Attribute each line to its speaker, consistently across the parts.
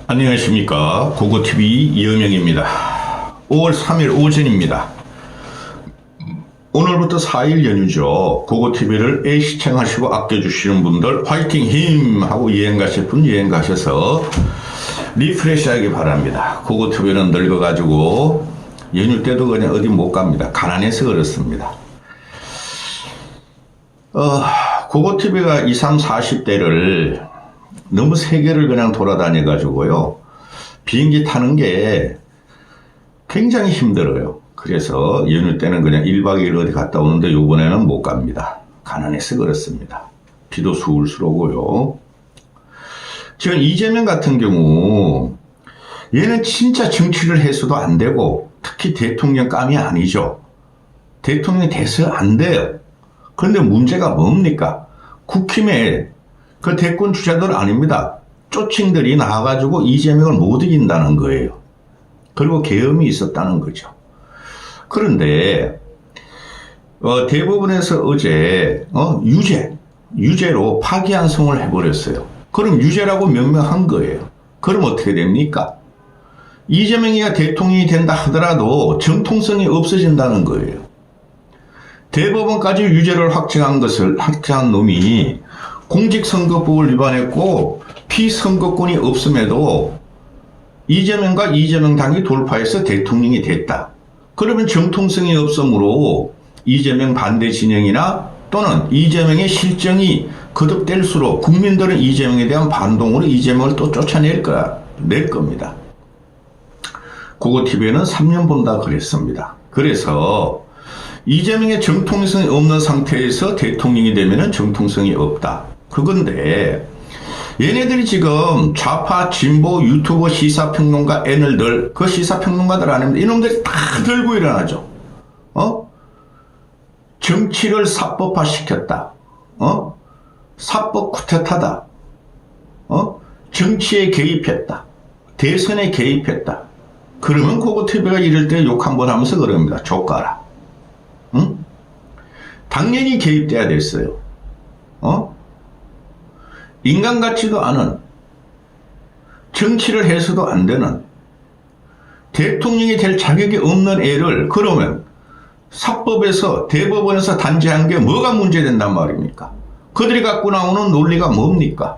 Speaker 1: 안녕하십니까. 고고TV 이영명입니다. 5월 3일 오전입니다. 오늘부터 4일 연휴죠. 고고TV를 시청하시고 아껴주시는 분들 화이팅 힘 하고 여행 가실 분 여행 가셔서 리프레시하기 바랍니다. 고고TV는 늙어가지고 연휴 때도 그냥 어디 못 갑니다. 가난해서 그렇습니다. 고고TV가 20, 30, 40대를 너무 세계를 그냥 돌아다녀 가지고요. 비행기 타는 게 굉장히 힘들어요. 그래서 연휴 때는 그냥 1박 2일 어디 갔다 오는데 요번에는 못 갑니다. 가난해서 그렇습니다. 비도 술술 오고요. 지금 이재명 같은 경우 얘는 진짜 정치를 해서도 안 되고 특히 대통령감이 아니죠. 대통령이 돼서 안 돼요. 그런데 문제가 뭡니까? 국힘에 그 대권 주자들 아닙니다. 쪼칭들이 나와가지고 이재명을 못 이긴다는 거예요. 그리고 계엄이 있었다는 거죠. 그런데 대법원에서 어제 유죄로 파기환송을 해버렸어요. 그럼 유죄라고 명명한 거예요. 그럼 어떻게 됩니까? 이재명이가 대통령이 된다 하더라도 정통성이 없어진다는 거예요. 대법원까지 유죄를 확정한 놈이 공직선거법을 위반했고 피선거권이 없음에도 이재명과 이재명 당이 돌파해서 대통령이 됐다. 그러면 정통성이 없으므로 이재명 반대 진영이나 또는 이재명의 실정이 거듭될수록 국민들은 이재명에 대한 반동으로 이재명을 또 쫓아낼 겁니다. 고고TV에는 3년 본다 그랬습니다. 그래서 이재명의 정통성이 없는 상태에서 대통령이 되면 정통성이 없다. 그건데 얘네들이 지금 좌파 진보 유튜버 시사평론가 애널들 그 시사평론가들 아닙니다. 이놈들이 다 들고 일어나죠. 정치를 사법화시켰다. 사법 쿠데타다. 정치에 개입했다. 대선에 개입했다. 그러면 고고TV가 이럴 때 욕 한번 하면서 그럽니다. 족가라. 응? 당연히 개입돼야 됐어요. 인간 같지도 않은 정치를 해서도 안 되는 대통령이 될 자격이 없는 애를 그러면 사법에서 대법원에서 단죄한 게 뭐가 문제된단 말입니까? 그들이 갖고 나오는 논리가 뭡니까?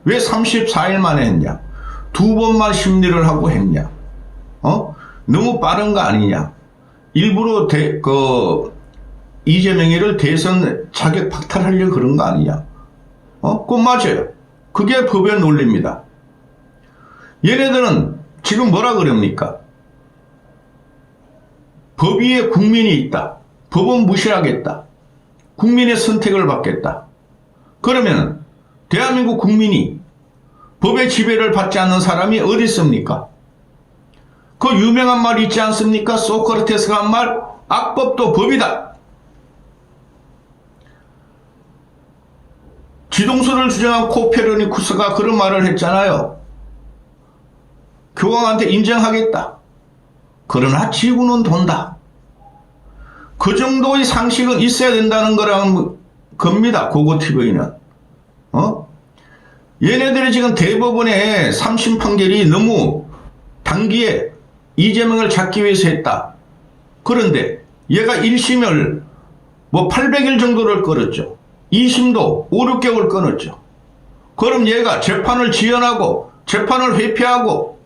Speaker 1: 왜 34일 만에 했냐? 2번만 심리를 하고 했냐? 너무 빠른 거 아니냐? 일부러 이재명이를 대선 자격 박탈하려고 그런 거 아니냐? 그건 맞아요. 그게 법의 논리입니다. 얘네들은 지금 뭐라 그럽니까? 법 위에 국민이 있다. 법은 무시하겠다. 국민의 선택을 받겠다. 그러면 대한민국 국민이 법의 지배를 받지 않는 사람이 어디 있습니까? 그 유명한 말 있지 않습니까? 소크라테스가 한 말, 악법도 법이다. 지동설을 주장한 코페르니쿠스가 그런 말을 했잖아요. 교황한테 인정하겠다. 그러나 지구는 돈다. 그 정도의 상식은 있어야 된다는 거라는 겁니다. 고고TV는. 얘네들이 지금 대법원의 3심 판결이 너무 단기에 이재명을 잡기 위해서 했다. 그런데 얘가 1심을 800일 정도를 끌었죠. 2심도 5, 6개월 끊었죠. 그럼 얘가 재판을 지연하고 재판을 회피하고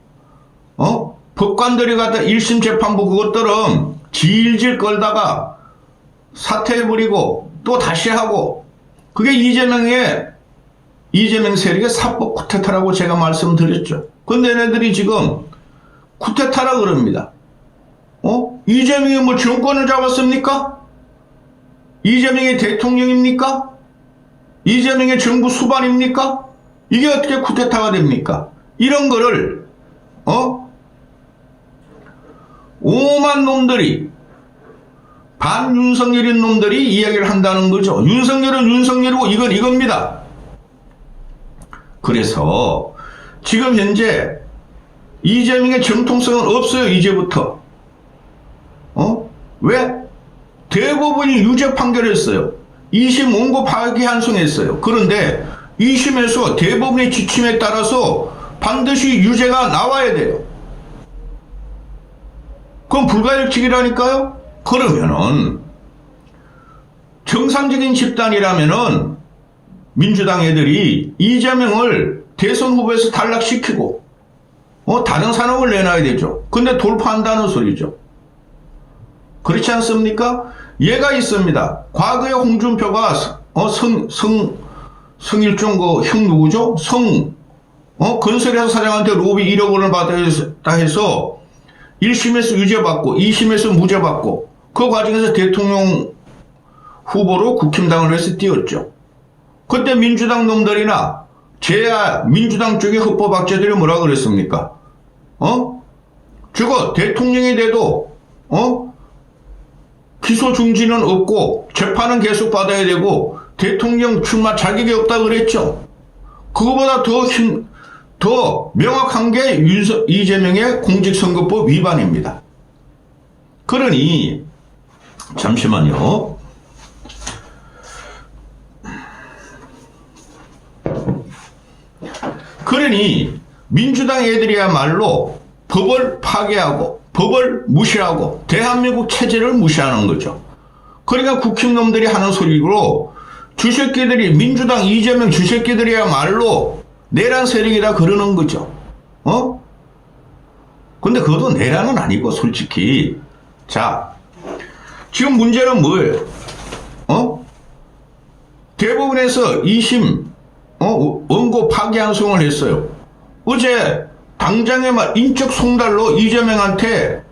Speaker 1: 법관들이 갖다 1심 재판부 그것들은 질질 끌다가 사퇴해버리고 또 다시 하고 그게 이재명 세력의 사법 쿠데타라고 제가 말씀드렸죠. 근데 얘네들이 지금 쿠데타라 그럽니다. 이재명이 뭐 정권을 잡았습니까? 이재명이 대통령입니까? 이재명의 정부 수반입니까? 이게 어떻게 쿠데타가 됩니까? 이런 거를 오만 놈들이 반윤석열인 놈들이 이야기를 한다는 거죠. 윤석열은 윤석열이고 이건 이겁니다. 그래서 지금 현재 이재명의 정통성은 없어요. 이제부터. 왜? 대법원이 유죄 판결했어요. 2심 원고 파기환송했어요. 그런데 2심에서 대법원의 지침에 따라서 반드시 유죄가 나와야 돼요. 그건 불가역직이라니까요. 그러면은 정상적인 집단이라면은 민주당 애들이 이재명을 대선 후보에서 탈락시키고 다른 사람을 내놔야 되죠. 근데 돌파한다는 소리죠. 그렇지 않습니까? 얘가 있습니다. 과거에 홍준표가 성일종 형 누구죠? 건설회사 사장한테 로비 1억 원을 받았다 해서 1심에서 유죄받고 2심에서 무죄받고 그 과정에서 대통령 후보로 국힘당을 해서 띄웠죠. 그때 민주당 놈들이나 제야 민주당 쪽의 흑법학자들이 뭐라 그랬습니까? 저거 대통령이 돼도 기소 중지는 없고 재판은 계속 받아야 되고 대통령 출마 자격이 없다 그랬죠. 그거보다 더 명확한 게 이재명의 공직선거법 위반입니다. 그러니 잠시만요. 그러니 민주당 애들이야말로 법을 파괴하고 법을 무시하고 대한민국 체제를 무시하는 거죠. 그러니까 국힘놈들이 하는 소리로 주새끼들이 민주당 이재명 주새끼들이야말로 내란 세력이다 그러는 거죠. 근데 그것도 내란은 아니고 솔직히. 자, 지금 문제는 뭐예요? 대법원에서 2심 원고 파기환송을 했어요. 어제 당장에 인적 송달로 이재명한테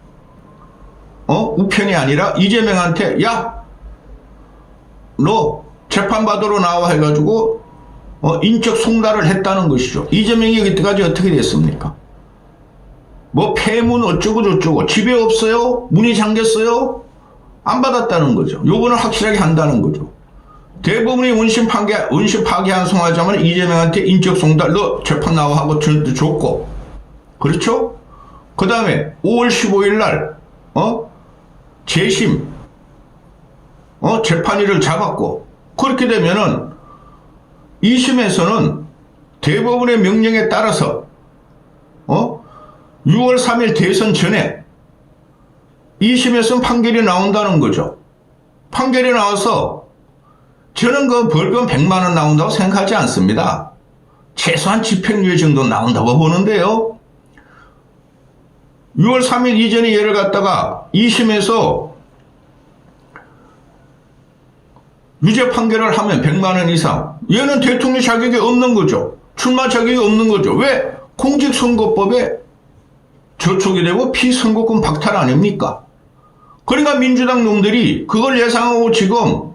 Speaker 1: 우편이 아니라 이재명한테 야 너 재판받으러 나와 해가지고 인적 송달을 했다는 것이죠. 이재명이 그때까지 어떻게 됐습니까? 뭐 폐문 어쩌고 저쩌고 집에 없어요? 문이 잠겼어요? 안 받았다는 거죠. 요거는 확실하게 한다는 거죠. 대법원이 원심 파기환송하자면 이재명한테 인적 송달 너 재판 나와 하고 줬고, 그렇죠? 그 다음에 5월 15일 날 재심 재판일을 잡았고, 그렇게 되면은 2심에서는 대법원의 명령에 따라서 6월 3일 대선 전에 2심에서는 판결이 나온다는 거죠. 판결이 나와서 저는 그 벌금 100만 원 나온다고 생각하지 않습니다. 최소한 집행유예 정도 나온다고 보는데요. 6월 3일 이전에 얘를 갖다가 2심에서 유죄 판결을 하면 100만 원 이상, 얘는 대통령 자격이 없는 거죠. 출마 자격이 없는 거죠. 왜? 공직선거법에 저촉이 되고 피선거권 박탈 아닙니까? 그러니까 민주당 놈들이 그걸 예상하고 지금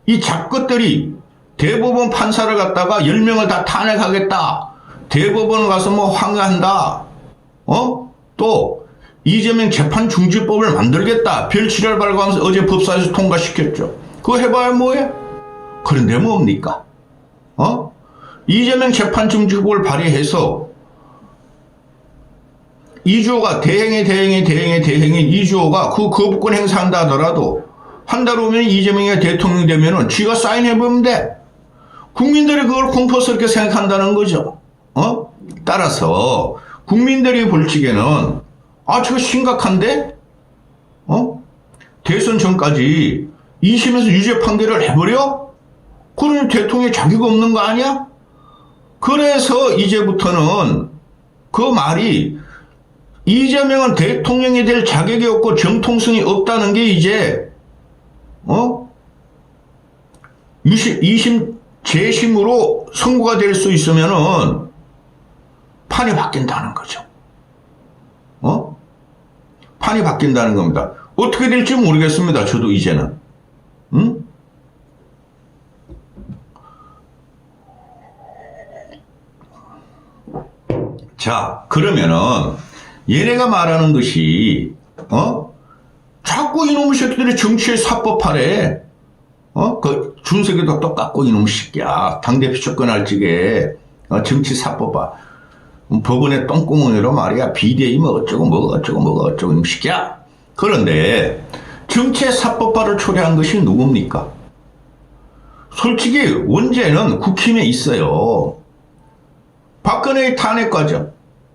Speaker 1: 이 잡것들이 대법원 판사를 갖다가 10명을 다 탄핵하겠다. 대법원 가서 뭐 항의한다. 또 이재명 재판 중지법을 만들겠다. 별칠을 발과하면서 어제 법사에서 통과시켰죠. 그거 해봐야 뭐해? 그런데 뭡니까? 이재명 재판 중지법을 발의해서 이주호가 대행인 이주호가 그 거부권 행사한다 하더라도 한 달 후면 이재명이 대통령이 되면은 쥐가 사인해보면 돼. 국민들이 그걸 공포스럽게 생각한다는 거죠. 따라서 국민들이 볼 적에는 저거 심각한데? 대선 전까지 2심에서 유죄 판결을 해버려? 그러면 대통령이 자격 없는 거 아니야? 그래서 이제부터는 그 말이 이재명은 대통령이 될 자격이 없고 정통성이 없다는 게 이제 2심 재심으로 선고가 될 수 있으면은 판이 바뀐다는 거죠. 판이 바뀐다는 겁니다. 어떻게 될지 모르겠습니다. 저도 이제는. 자, 그러면은 얘네가 말하는 것이 자꾸 이놈의 새끼들이 정치에 사법하래. 그 준석이도 똑같고 이놈의 새끼야. 당대표 접근할 적에 정치 사법화. 법원의 똥구멍으로 말이야. 비대위 뭐 어쩌고 뭐가 어쩌고 이놈의 새끼야. 그런데 정치의 사법화를 초래한 것이 누굽니까? 솔직히 원죄는 국힘에 있어요. 박근혜의 탄핵 과정.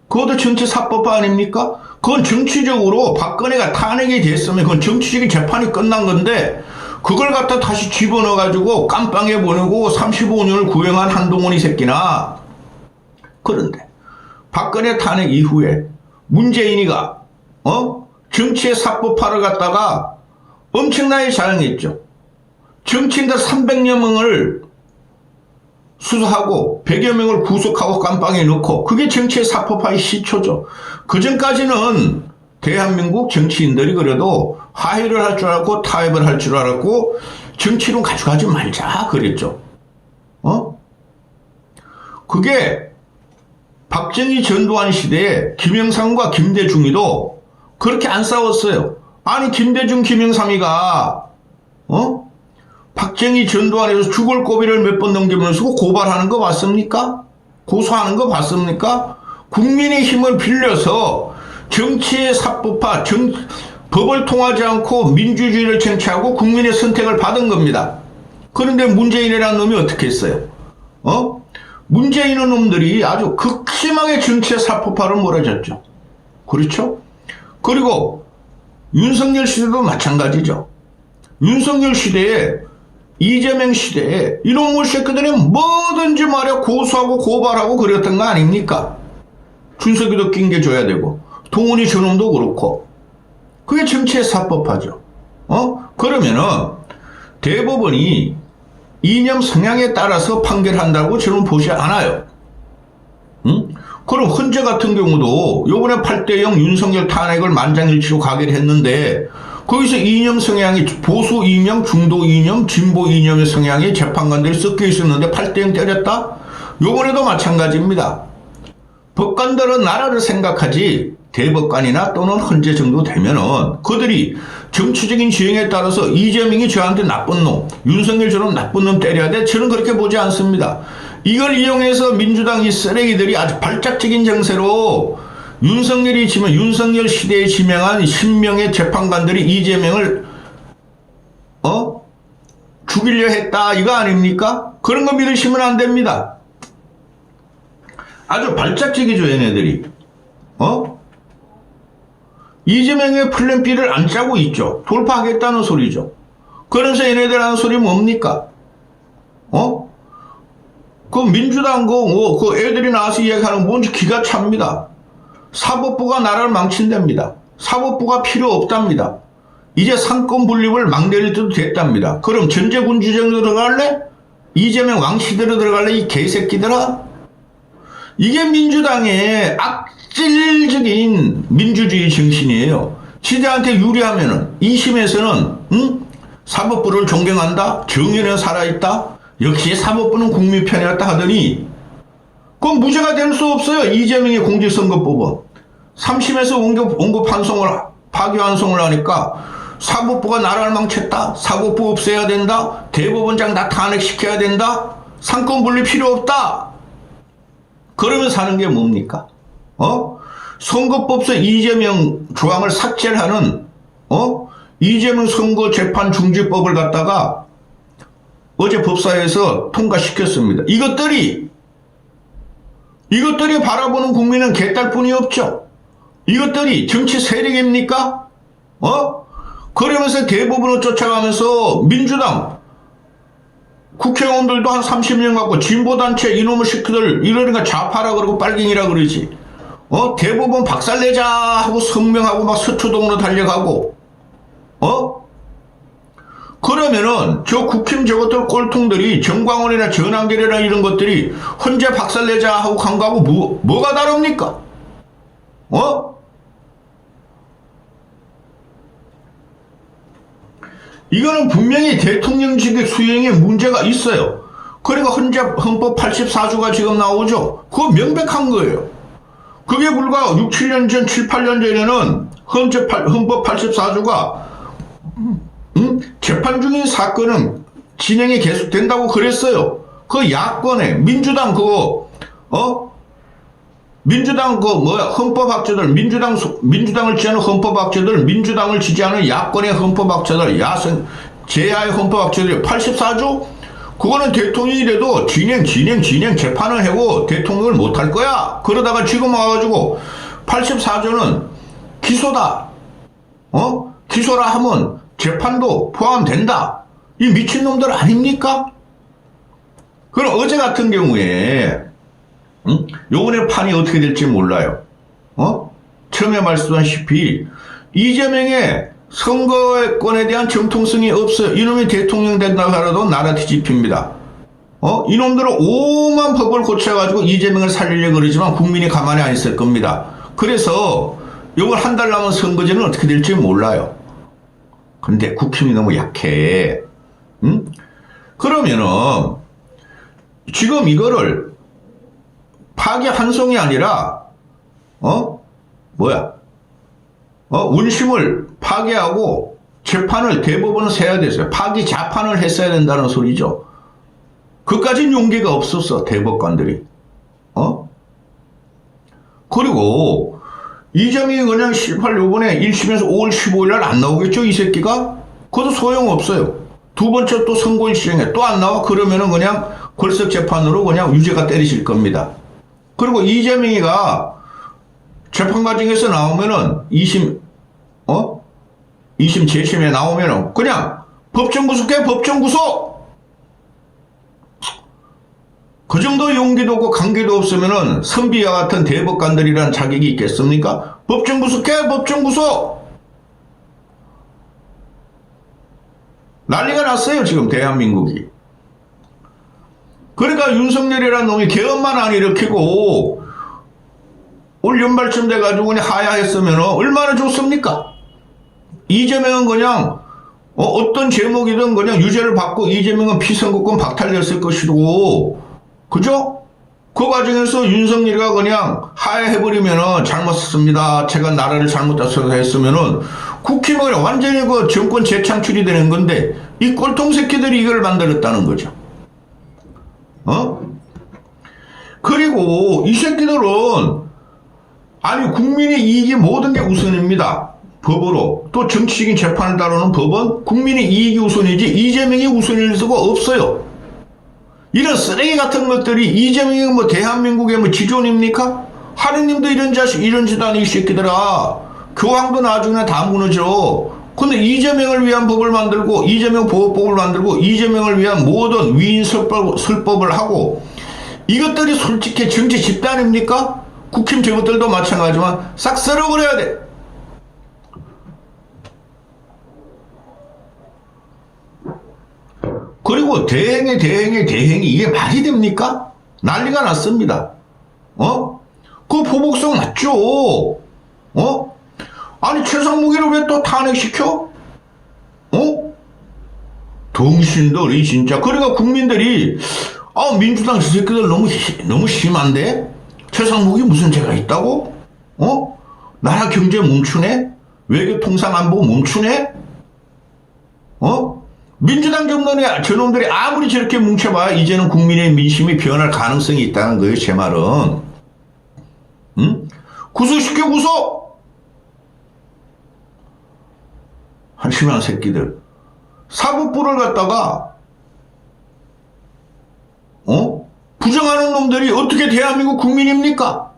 Speaker 1: 그것도 정치 사법화 아닙니까? 그건 정치적으로 박근혜가 탄핵이 됐으면 그건 정치적인 재판이 끝난 건데 그걸 갖다 다시 집어넣어가지고 깜빵에 보내고 35년을 구형한 한동훈이 새끼나. 그런데 박근혜 탄핵 이후에 문재인이가 정치의 사법화를 갖다가 엄청나게 자행했죠. 정치인들 300여 명을 수사하고 100여 명을 구속하고 깜빵에 넣고 그게 정치의 사법화의 시초죠. 그전까지는 대한민국 정치인들이 그래도 화해를 할 줄 알았고 타협을 할 줄 알았고 정치로 가져가지 말자 그랬죠. 그게 박정희 전두환 시대에 김영삼과 김대중이도 그렇게 안 싸웠어요. 아니 김대중 김영삼이가 박정희 전두환에서 죽을 고비를 몇 번 넘기면서 고발하는 거 봤습니까? 고소하는 거 봤습니까? 국민의 힘을 빌려서 정치의 사법화, 법을 통하지 않고 민주주의를 쟁취하고 국민의 선택을 받은 겁니다. 그런데 문재인이라는 놈이 어떻게 했어요? 문재인의 놈들이 아주 극심하게 정치의 사법화를 몰아줬죠. 그렇죠? 그리고 윤석열 시대도 마찬가지죠. 윤석열 시대에 이재명 시대에 이놈의 새끼들이 뭐든지 말이야 고소하고 고발하고 그랬던 거 아닙니까? 준석이도 낑겨줘야 되고 동훈이 저놈도 그렇고 그게 정치의 사법화죠. 그러면은 대법원이 이념 성향에 따라서 판결한다고 저는 보지 않아요. 그럼 헌재 같은 경우도 요번에 8대0 윤석열 탄핵을 만장일치로 가결했는데 거기서 이념 성향이 보수 이념, 중도 이념, 진보 이념의 성향이 재판관들이 섞여 있었는데 8대0 때렸다? 요번에도 마찬가지입니다. 법관들은 나라를 생각하지 대법관이나 또는 헌재 정도 되면은 그들이 정치적인 지형에 따라서 이재명이 저한테 나쁜 놈, 윤석열처럼 나쁜 놈 때려야 돼? 저는 그렇게 보지 않습니다. 이걸 이용해서 민주당 이 쓰레기들이 아주 발작적인 정세로 윤석열이 지명, 윤석열 시대에 지명한 10명의 재판관들이 이재명을 죽이려 했다 이거 아닙니까? 그런 거 믿으시면 안 됩니다. 아주 발작적이죠 얘네들이. 이재명의 플랜 B를 안 짜고 있죠. 돌파하겠다는 소리죠. 그러면서 얘네들 하는 소리 뭡니까? 그 민주당 그 애들이 나와서 이야기하는 뭔지 기가 찹니다. 사법부가 나라를 망친답니다. 사법부가 필요 없답니다. 이제 상권 분립을 막 내릴 때도 됐답니다. 그럼 전제군주정으로 들어갈래? 이재명 왕시대로 들어갈래? 이 개새끼들아? 이게 민주당의 악질적인 민주주의 정신이에요. 지들한테 유리하면은 2심에서는 사법부를 존경한다. 정의는 살아있다. 역시 사법부는 국민 편이었다 하더니 그건 무죄가 될 수 없어요. 이재명의 공직선거법은. 3심에서 원고 판송을 파기환송을 하니까 사법부가 나라를 망쳤다. 사법부 없애야 된다. 대법원장 나 탄핵시켜야 된다. 상권 분리 필요 없다. 그러면 사는 게 뭡니까? 선거법상 이재명 조항을 삭제를 하는 이재명 선거재판 중지법을 갖다가 어제 법사위에서 통과시켰습니다. 이것들이 바라보는 국민은 개딸뿐이 없죠. 이것들이 정치 세력입니까? 그러면서 대법원을 쫓아가면서 민주당 국회의원들도 한 30명 갖고 진보단체 이놈의 새끼들 이러니까 좌파라 그러고 빨갱이라 그러지. 대법원 박살내자 하고 성명하고 막 서초동으로 달려가고 그러면은 저 국힘 저것들 꼴통들이 정광훈이나 전한결이나 이런 것들이 헌재 박살내자 하고 간 거하고 뭐가 다릅니까? 이거는 분명히 대통령직의 수행에 문제가 있어요. 그러니까 헌법 84조가 지금 나오죠. 그거 명백한 거예요. 그게 불과 6, 7년 전, 7, 8년 전에는 헌법 84조가 재판 중인 사건은 진행이 계속된다고 그랬어요. 그 야권에 민주당 헌법학자들, 민주당을 지지하는 헌법학자들, 민주당을 지지하는 야권의 헌법학자들, 제야의 헌법학자들이 84조 그거는 대통령이 돼도 진행 재판을 하고 대통령을 못할 거야. 그러다가 지금 와가지고 84조는 기소다. 기소라 하면 재판도 포함된다. 이 미친놈들 아닙니까? 그럼 어제 같은 경우에 요번에 판이 어떻게 될지 몰라요. 처음에 말씀하셨다시피 이재명의 선거권에 대한 정통성이 없어요. 이놈이 대통령 된다고 하더라도 나라 뒤집힙니다. 이놈들은 오만 법을 고쳐가지고 이재명을 살리려고 그러지만 국민이 가만히 안 있을 겁니다. 그래서 요걸 한 달 남은 선거제는 어떻게 될지 몰라요. 근데 국힘이 너무 약해. 그러면은 지금 이거를 파기 환송이 아니라 원심을 파기하고 재판을 대법원은 세야 됐어요. 파기 자판을 했어야 된다는 소리죠. 그까진 용기가 없었어, 대법관들이. 그리고 이재명이 그냥 18 요번에 1심에서 5월 15일 날 안 나오겠죠, 이 새끼가? 그것도 소용없어요. 두 번째 또 선고일 시행해. 또 안 나와? 그러면은 그냥 골석 재판으로 그냥 유죄가 때리실 겁니다. 그리고 이재명이가 재판 과정에서 나오면은 2심 재심에 나오면은 그냥 법정 구속해, 법정 구속! 그 정도 용기도 없고 관계도 없으면은 선비와 같은 대법관들이란 자격이 있겠습니까? 법정 구속해, 법정 구속! 난리가 났어요, 지금 대한민국이. 그러니까 윤석열이라는 놈이 개헌만 안 일으키고 올 연말쯤 돼가지고 그냥 하야했으면 얼마나 좋습니까? 이재명은 그냥 어떤 제목이든 그냥 유죄를 받고 이재명은 피선거권 박탈됐을 것이고, 그죠? 그 과정에서 윤석열이가 그냥 하야해버리면은 잘못했습니다. 제가 나라를 잘못해서 했으면은 국힘은 완전히 그 정권 재창출이 되는 건데 이 꼴통 새끼들이 이걸 만들었다는 거죠. 그리고 이 새끼들은 아니 국민의 이익이 모든 게 우선입니다. 법으로. 또 정치적인 재판을 다루는 법은 국민의 이익이 우선이지 이재명이 우선일 수가 없어요. 이런 쓰레기 같은 것들이 이재명이 뭐 대한민국의 뭐 지존입니까? 하느님도 이런 자식, 이런 짓 아니 이 새끼들아. 교황도 나중에 다 무너져. 근데 이재명을 위한 법을 만들고 이재명 보호법을 만들고 이재명을 위한 모든 위인 설법을 하고 이것들이 솔직히 정치 집단입니까? 국힘 저것들도 마찬가지지만 싹 썰어버려야 돼. 그리고 대행이 이게 말이 됩니까? 난리가 났습니다. 그 보복성 맞죠? 아니 최상무기를 왜 또 탄핵시켜? 동신들이 진짜. 그러니까 국민들이 민주당 저 새끼들 너무 심한데? 최상무기 무슨 죄가 있다고? 나라 경제 멈추네? 외교 통상 안보 멈추네? 민주당 저놈들이 아무리 저렇게 뭉쳐봐야 이제는 국민의 민심이 변할 가능성이 있다는 거예요, 제 말은. 구속시켜, 구속! 한심한 새끼들. 사법부를 갖다가, 부정하는 놈들이 어떻게 대한민국 국민입니까?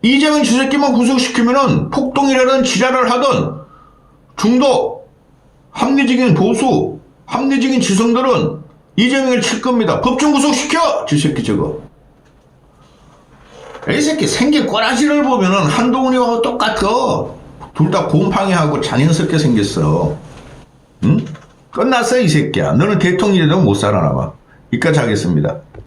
Speaker 1: 이재명 저 새끼만 구속시키면은 폭동이라든 지랄을 하든 중도, 합리적인 보수, 합리적인 지성들은 이재명을 칠 겁니다. 법정 구속시켜! 저 새끼 저거. 이 새끼 생긴 꼬라지를 보면은 한동훈이하고 똑같아. 둘 다 곰팡이하고 잔인스럽게 생겼어. 응? 끝났어 이 새끼야. 너는 대통령이 돼도 못 살아남아. 여기까지 하겠습니다.